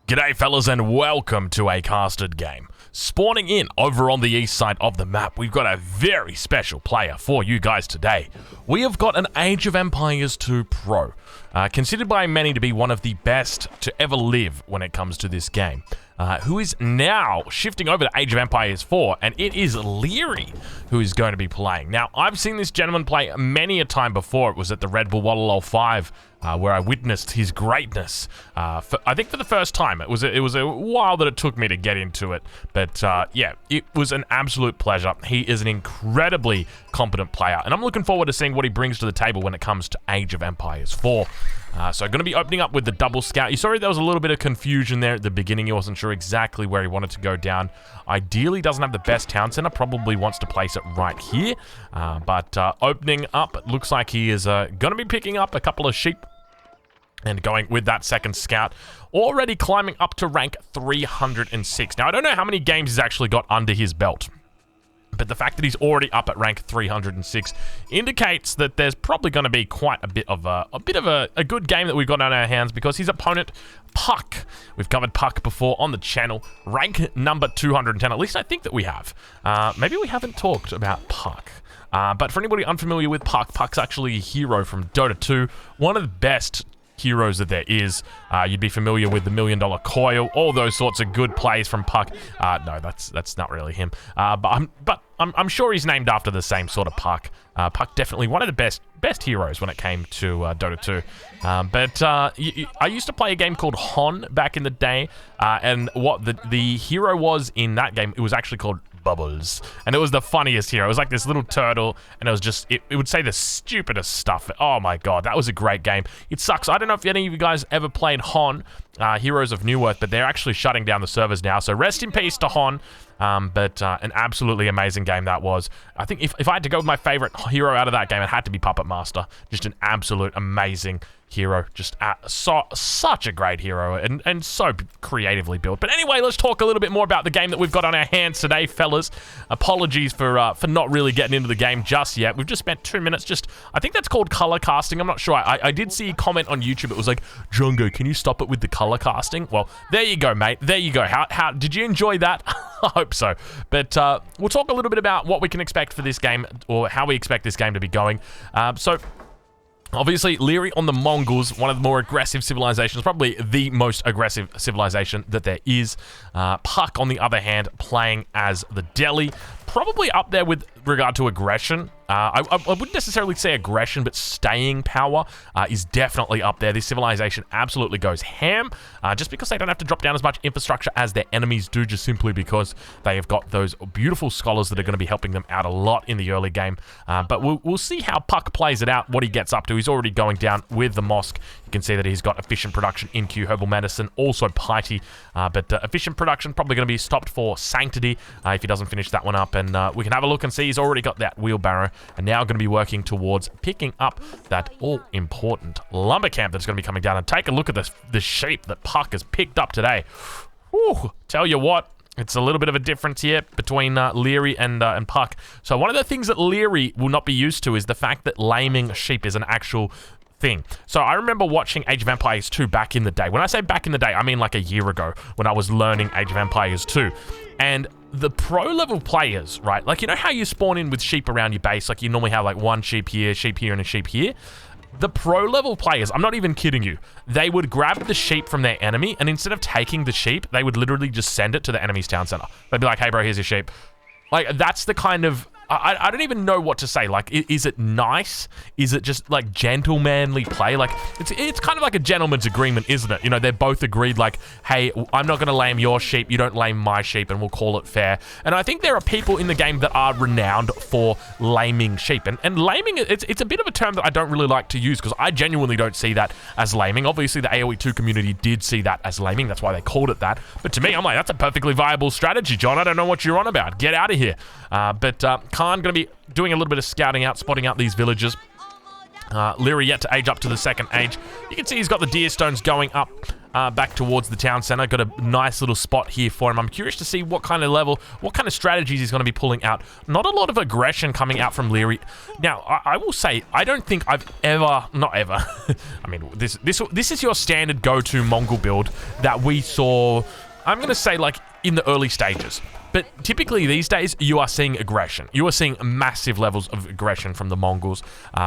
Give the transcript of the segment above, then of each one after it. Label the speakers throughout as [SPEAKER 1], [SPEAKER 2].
[SPEAKER 1] G'day fellas and welcome to a casted game. Spawning in over on the east side of the map, we've got a very special player for you guys today. We have got an Age of Empires 2 Pro, considered by many to be one of the best to ever live when it comes to this game, who is now shifting over to Age of Empires 4, and it is Leary who is going to be playing. Now, I've seen this gentleman play many a time before. It was at the Red Bull Waddle 5, where I witnessed his greatness. I think for the first time. It was a while that it took me to get into it, but yeah, it was an absolute pleasure. He is an incredibly competent player, and I'm looking forward to seeing what he brings to the table when it comes to Age of Empires 4. So I'm going to be opening up with the double scout. You saw there was a little bit of confusion there at the beginning. He wasn't sure exactly where he wanted to go down. Ideally, doesn't have the best town center. Probably wants to place it right here. But opening up, it looks like he is going to be picking up a couple of sheep and going with that second scout, already climbing up to rank 306. Now, I don't know how many games he's actually got under his belt, but the fact that he's already up at rank 306 indicates that there's probably going to be quite a bit of a good game that we've got on our hands, because his opponent, Puck. We've covered Puck before on the channel. Rank number 210. At least I think that we have. Maybe we haven't talked about Puck. But for anybody unfamiliar with Puck, Puck's actually a hero from Dota 2. One of the best heroes that there is. You'd be familiar with the $1 Million Coil, all those sorts of good plays from Puck. No, that's not really him. But I'm sure he's named after the same sort of Puck. Puck definitely one of the best heroes when it came to Dota 2. I used to play a game called Hon back in the day, and what the hero was in that game, it was actually called Bubbles, and it was the funniest hero. It was like this little turtle, and it was just, it would say the stupidest stuff. Oh my god, that was a great game. It sucks. I don't know if any of you guys ever played Hon, Heroes of New Earth, but they're actually shutting down the servers now, so rest in peace to Hon. But an absolutely amazing game that was. I think if I had to go with my favorite hero out of that game, it had to be Puppet Master. Just an absolute amazing hero. Just such a great hero, and so creatively built. But anyway, let's talk a little bit more about the game that we've got on our hands today, fellas. Apologies for not really getting into the game just yet. We've just spent 2 minutes I think that's called color casting. I'm not sure. I did see a comment on YouTube. It was like, Jungo, can you stop it with the color casting? Well, there you go, mate. There you go. How did you enjoy that? I hope so. But we'll talk a little bit about what we can expect for this game, or how we expect this game to be going. So obviously, Leary on the Mongols, one of the more aggressive civilizations, probably the most aggressive civilization that there is. Puck, on the other hand, playing as the Delhi, probably up there with regard to aggression. I wouldn't necessarily say aggression, but staying power is definitely up there. This civilization absolutely goes ham, just because they don't have to drop down as much infrastructure as their enemies do, just simply because they have got those beautiful scholars that are going to be helping them out a lot in the early game. But we'll see how Puck plays it out, what he gets up to. He's already going down with the mosque. You can see that he's got efficient production in Q Herbal Medicine, also Piety, but efficient production probably going to be stopped for Sanctity if he doesn't finish that one up. And we can have a look and see he's already got that wheelbarrow, and now going to be working towards picking up that all-important lumber camp that's going to be coming down. And take a look at the sheep that Puck has picked up today. Whew, tell you what, it's a little bit of a difference here between Leary and Puck. So one of the things that Leary will not be used to is the fact that laming sheep is an actual thing. So I remember watching Age of Empires 2 back in the day. When I say back in the day, I mean like a year ago, when I was learning Age of Empires 2. And the pro level players, right? Like, you know how you spawn in with sheep around your base? Like, you normally have like one sheep here, and a sheep here. The pro level players, I'm not even kidding you, they would grab the sheep from their enemy, and instead of taking the sheep, they would literally just send it to the enemy's town center. They'd be like, hey bro, here's your sheep. Like, that's the kind of, I don't even know what to say. Like, is it nice? Is it just like gentlemanly play? Like, it's kind of like a gentleman's agreement, isn't it? You know, they're both agreed like, hey, I'm not going to lame your sheep, you don't lame my sheep, and we'll call it fair. And I think there are people in the game that are renowned for laming sheep. And laming, it's a bit of a term that I don't really like to use, because I genuinely don't see that as laming. Obviously, the AoE2 community did see that as laming. That's why they called it that. But to me, I'm like, that's a perfectly viable strategy, John. I don't know what you're on about. Get out of here. But Khan going to be doing a little bit of scouting out, spotting out these villages. Leary yet to age up to the second age. You can see he's got the deer stones going up back towards the town center. Got a nice little spot here for him. I'm curious to see what kind of strategies he's going to be pulling out. Not a lot of aggression coming out from Leary. Now, I will say, I don't think I've ever, not ever, I mean, this is your standard go-to Mongol build that we saw, I'm going to say, like, in the early stages. But typically these days, you are seeing aggression. You are seeing massive levels of aggression from the Mongols.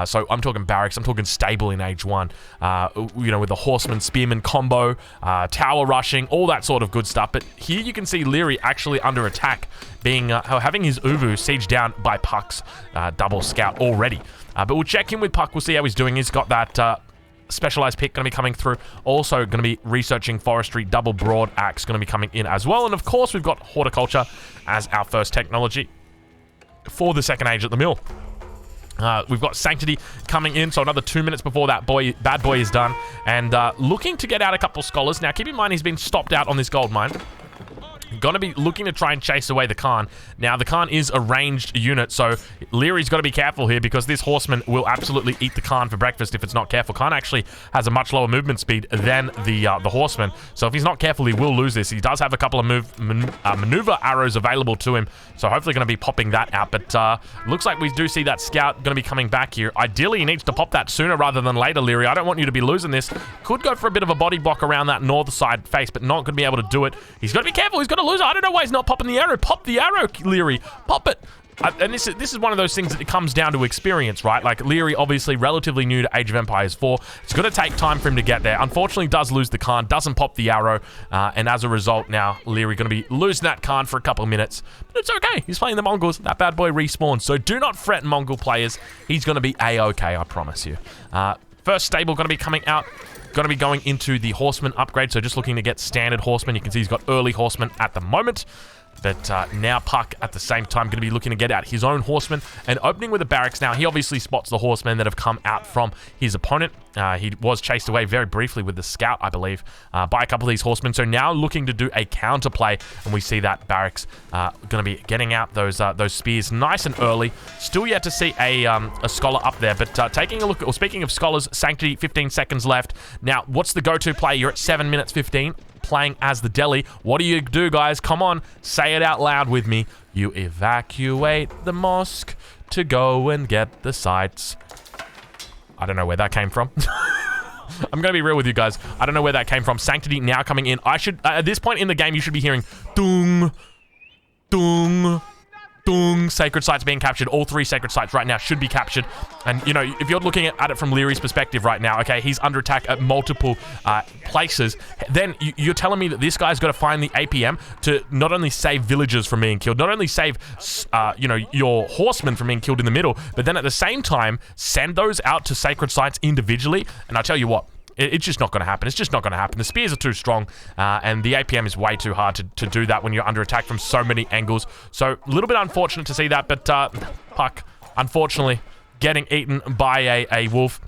[SPEAKER 1] So I'm talking barracks, I'm talking stable in Age 1. You know, with the horseman, spearman combo, tower rushing, all that sort of good stuff. But here you can see Leary actually under attack, being having his Uvu sieged down by Puck's double scout already. But we'll check in with Puck, we'll see how he's doing. He's got that specialized pick going to be coming through. Also going to be researching forestry. Double broad axe going to be coming in as well. And of course, we've got horticulture as our first technology for the second age at the mill. We've got Sanctity coming in, so another 2 minutes before that bad boy is done. And looking to get out a couple scholars. Now, keep in mind, he's been stopped out on this gold mine. Gonna be looking to try and chase away the Khan. Now, the Khan is a ranged unit, so Leary's got to be careful here because this horseman will absolutely eat the Khan for breakfast if it's not careful. Khan actually has a much lower movement speed than the horseman, so if he's not careful, he will lose this. He does have a couple of maneuver arrows available to him, so hopefully going to be popping that out. But looks like we do see that scout going to be coming back here. Ideally, he needs to pop that sooner rather than later, Leary. I don't want you to be losing this. Could go for a bit of a body block around that north side face, but not going to be able to do it. He's got to be careful. He's got to lose it. I don't know why he's not popping the arrow. Pop the arrow, Leary. Pop it. And this is one of those things that it comes down to experience, right? Like, Leary, obviously relatively new to Age of Empires 4. It's going to take time for him to get there. Unfortunately, does lose the Khan, doesn't pop the arrow, and as a result, now Leary going to be losing that Khan for a couple of minutes. But it's okay. He's playing the Mongols. That bad boy respawns. So do not fret, Mongol players. He's going to be A-okay, I promise you. First stable going to be coming out. Going to be going into the horseman upgrade, so just looking to get standard horseman. You can see he's got early horseman at the moment. But now Puck, at the same time, going to be looking to get out his own horseman and opening with the barracks. Now, he obviously spots the horsemen that have come out from his opponent. He was chased away very briefly with the scout, I believe, by a couple of these horsemen. So now looking to do a counterplay, and we see that barracks going to be getting out those spears nice and early. Still yet to see a scholar up there, but taking a look, or speaking of scholars, Sanctity, 15 seconds left. Now, what's the go-to play? You're at 7 minutes 15. Playing as the Delhi. What do you do, guys? Come on, say it out loud with me. You evacuate the mosque to go and get the sights. I don't know where that came from. I'm gonna be real with you guys. I don't know where that came from. Sanctity now coming in. I should, at this point in the game, you should be hearing dung, dung, dung. Sacred sites being captured. All 3 sacred sites right now should be captured. And, you know, if you're looking at it from Leary's perspective right now, okay, he's under attack at multiple places, then you're telling me that this guy's got to find the APM to not only save villagers from being killed, not only save, you know, your horsemen from being killed in the middle, but then at the same time, send those out to sacred sites individually. And I tell you what, it's just not going to happen. It's just not going to happen. The spears are too strong, and the APM is way too hard to do that when you're under attack from so many angles. So, a little bit unfortunate to see that, but Puck, unfortunately, getting eaten by a wolf.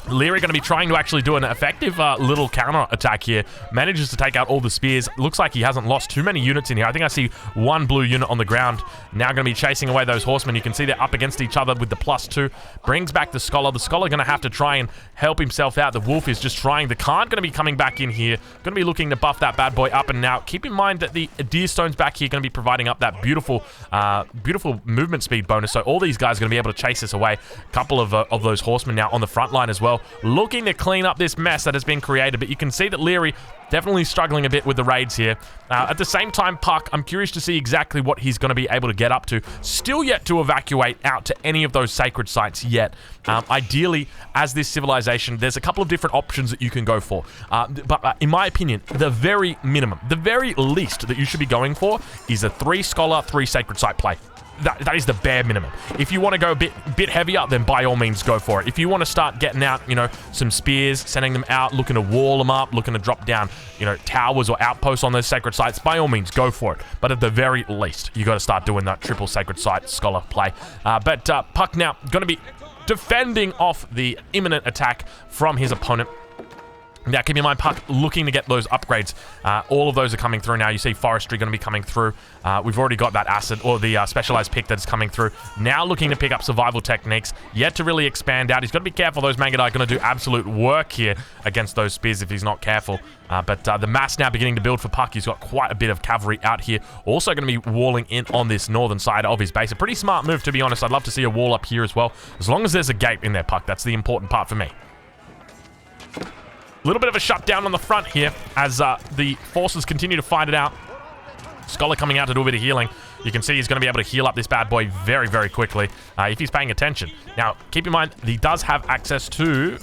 [SPEAKER 1] Leary going to be trying to actually do an effective little counter attack here. Manages to take out all the spears. Looks like he hasn't lost too many units in here. I think I see 1 blue unit on the ground. Now going to be chasing away those horsemen. You can see they're up against each other with the +2. Brings back the scholar. The scholar going to have to try and help himself out. The wolf is just trying. The Khan going to be coming back in here. Going to be looking to buff that bad boy up and now. Keep in mind that the deer stones back here going to be providing up that beautiful beautiful movement speed bonus. So all these guys are going to be able to chase this away. A couple of those horsemen now on the front line as well. Looking to clean up this mess that has been created, but you can see that Leary definitely struggling a bit with the raids here. At the same time, Puck, I'm curious to see exactly what he's going to be able to get up to. Still yet to evacuate out to any of those sacred sites yet. Ideally, as this civilization, there's a couple of different options that you can go for. But in my opinion, the very minimum, the very least that you should be going for is a 3 scholar, 3 sacred site play. That is the bare minimum. If you want to go a bit heavier, then by all means go for it. If you want to start getting out, you know, some spears, sending them out, looking to wall them up, looking to drop down, you know, towers or outposts on those sacred sites, by all means go for it. But at the very least, you got to start doing that triple sacred site scholar play. But Puck now going to be defending off the imminent attack from his opponent. Now, keep in mind, Puck looking to get those upgrades. All of those are coming through now. You see Forestry going to be coming through. We've already got that Acid, or the Specialized pick that's coming through. Now looking to pick up Survival Techniques. Yet to really expand out. He's got to be careful. Those Mangudai are going to do absolute work here against those Spears if he's not careful. But the mass now beginning to build for Puck. He's got quite a bit of cavalry out here. Also going to be walling in on this northern side of his base. A pretty smart move, to be honest. I'd love to see a wall up here as well. As long as there's a gate in there, Puck. That's the important part for me. A little bit of a shutdown on the front here as the forces continue to fight it out. Scholar coming out to do a bit of healing. You can see he's going to be able to heal up this bad boy very, very quickly if he's paying attention. Now, keep in mind, he does have access to...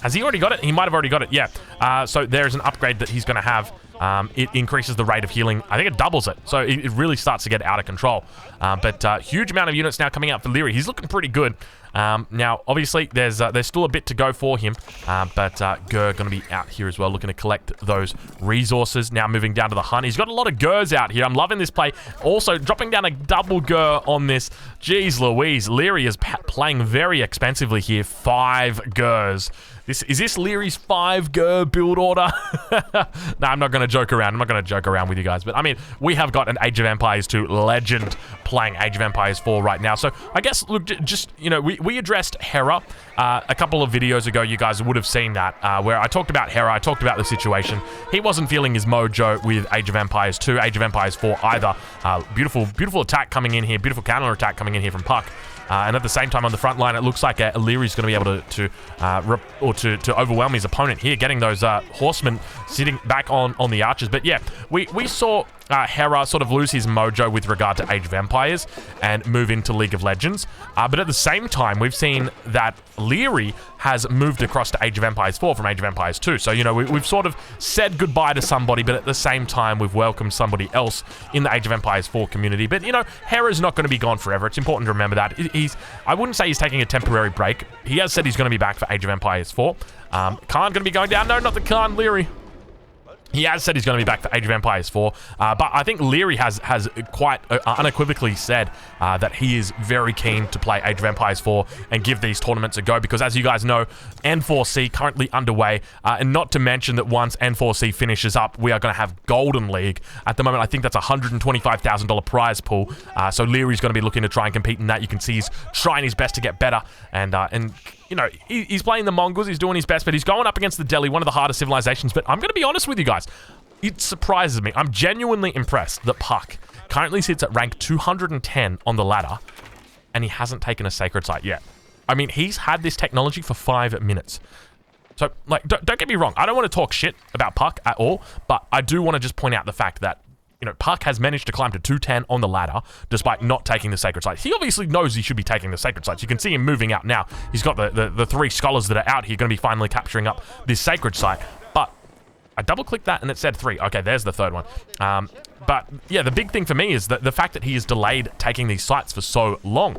[SPEAKER 1] Has he already got it? He might have already got it, yeah. So there's an upgrade that he's going to have. It increases the rate of healing. I think it doubles it. So it really starts to get out of control. But huge amount of units now coming out for Leary. He's looking pretty good. Now, obviously, there's still a bit to go for him. But Gur going to be out here as well, looking to collect those resources. Now moving down to the hunt. He's got a lot of Gurs out here. I'm loving this play. Also, dropping down a double Gur on this. Jeez Louise. Leary is playing very expensively here. 5 Gurs. Is this Leary's 5 Gur build order? No, I'm not going to joke around. I'm not going to joke around with you guys. But, I mean, we have got an Age of Empires 2 legend playing Age of Empires 4 right now. So, I guess, look, just, you know, we addressed Hera a couple of videos ago. You guys would have seen that, where I talked about Hera. I talked about the situation. He wasn't feeling his mojo with Age of Empires 2, Age of Empires 4 either. Beautiful attack coming in here. Beautiful counter attack coming in here from Puck. And at the same time on the front line, it looks like Leary's going to be able to overwhelm his opponent here, getting those horsemen sitting back on the archers. But yeah, we saw Hera sort of lose his mojo with regard to Age of Empires and move into League of Legends. But at the same time, we've seen that Leary has moved across to Age of Empires 4 from Age of Empires 2. So, you know, we've sort of said goodbye to somebody, but at the same time, we've welcomed somebody else in the Age of Empires 4 community. But, you know, Hera's not going to be gone forever. It's important to remember that. I wouldn't say he's taking a temporary break. He has said he's going to be back for Age of Empires 4. Khan going to be going down. No, not the Khan, Leary. He has said he's going to be back for Age of Empires 4, but I think Leary has quite unequivocally said that he is very keen to play Age of Empires 4 and give these tournaments a go, because as you guys know, N4C currently underway, and not to mention that once N4C finishes up, we are going to have Golden League. At the moment, I think that's a $125,000 prize pool, so Leary's going to be looking to try and compete in that. You can see he's trying his best to get better, and you know, he's playing the Mongols, he's doing his best, but he's going up against the Delhi, one of the hardest civilizations. But I'm going to be honest with you guys, it surprises me. I'm genuinely impressed that Puck currently sits at rank 210 on the ladder, and he hasn't taken a sacred site yet. I mean, he's had this technology for 5 minutes. So, like, don't get me wrong, I don't want to talk shit about Puck at all, but I do want to just point out the fact that, you know, Puck has managed to climb to 210 on the ladder despite not taking the sacred sites. He obviously knows he should be taking the sacred sites. You can see him moving out now. He's got the 3 scholars that are out here going to be finally capturing up this sacred site. But I double-clicked that and it said 3. Okay, there's the 3rd one. But yeah, the big thing for me is that the fact that he has delayed taking these sites for so long.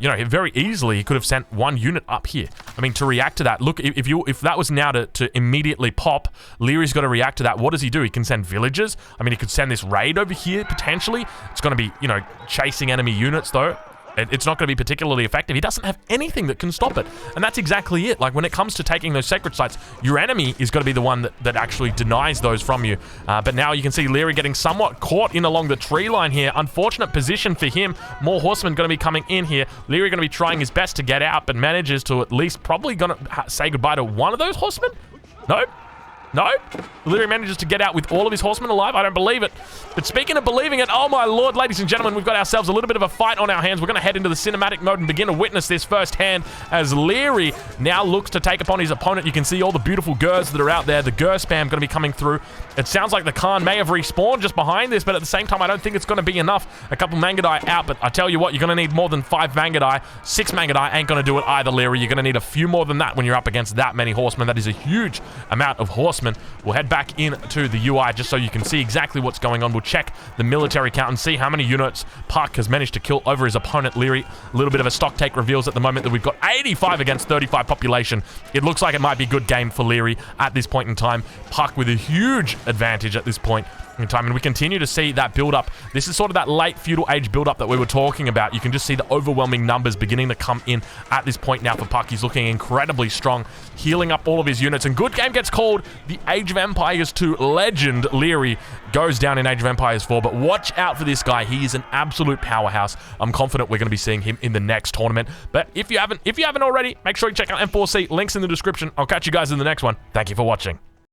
[SPEAKER 1] You know, very easily he could have sent 1 unit up here. I mean, to react to that, look, if that was now to immediately pop, Leary's got to react to that. What does he do? He can send villagers. I mean, he could send this raid over here, potentially. It's going to be, you know, chasing enemy units, though. It's not going to be particularly effective. He doesn't have anything that can stop it. And that's exactly it. Like, when it comes to taking those sacred sites, your enemy is going to be the one that actually denies those from you. But now you can see Leary getting somewhat caught in along the tree line here. Unfortunate position for him. More horsemen going to be coming in here. Leary going to be trying his best to get out, but manages to at least probably going to say goodbye to one of those horsemen? No? No? Leary manages to get out with all of his horsemen alive? I don't believe it. But speaking of believing it, oh my lord, ladies and gentlemen, we've got ourselves a little bit of a fight on our hands. We're going to head into the cinematic mode and begin to witness this firsthand as Leary now looks to take upon his opponent. You can see all the beautiful Gurs that are out there. The Gur spam going to be coming through. It sounds like the Khan may have respawned just behind this, but at the same time, I don't think it's going to be enough. A couple Mangudai out, but I tell you what, you're going to need more than 5 Mangudai. 6 Mangudai ain't going to do it either, Leary. You're going to need a few more than that when you're up against that many horsemen. That is a huge amount of horsemen. We'll head back into the UI just so you can see exactly what's going on. We'll check the military count and see how many units Puck has managed to kill over his opponent, Leary. A little bit of a stock take reveals at the moment that we've got 85 against 35 population. It looks like it might be a good game for Leary at this point in time. Puck with a huge advantage at this point. in time, and we continue to see that build up. This is sort of that late feudal age build up that we were talking about. You can just see the overwhelming numbers beginning to come in at this point now for Puck. He's looking incredibly strong, healing up all of his units, and good game gets called. The Age of Empires 2 legend Leary goes down in Age of Empires 4, but watch out for this guy. He is an absolute powerhouse. I'm confident we're going to be seeing him in the next tournament. But if you haven't already, make sure you check out M4C. Links in the description. I'll catch you guys in the next one. Thank you for watching.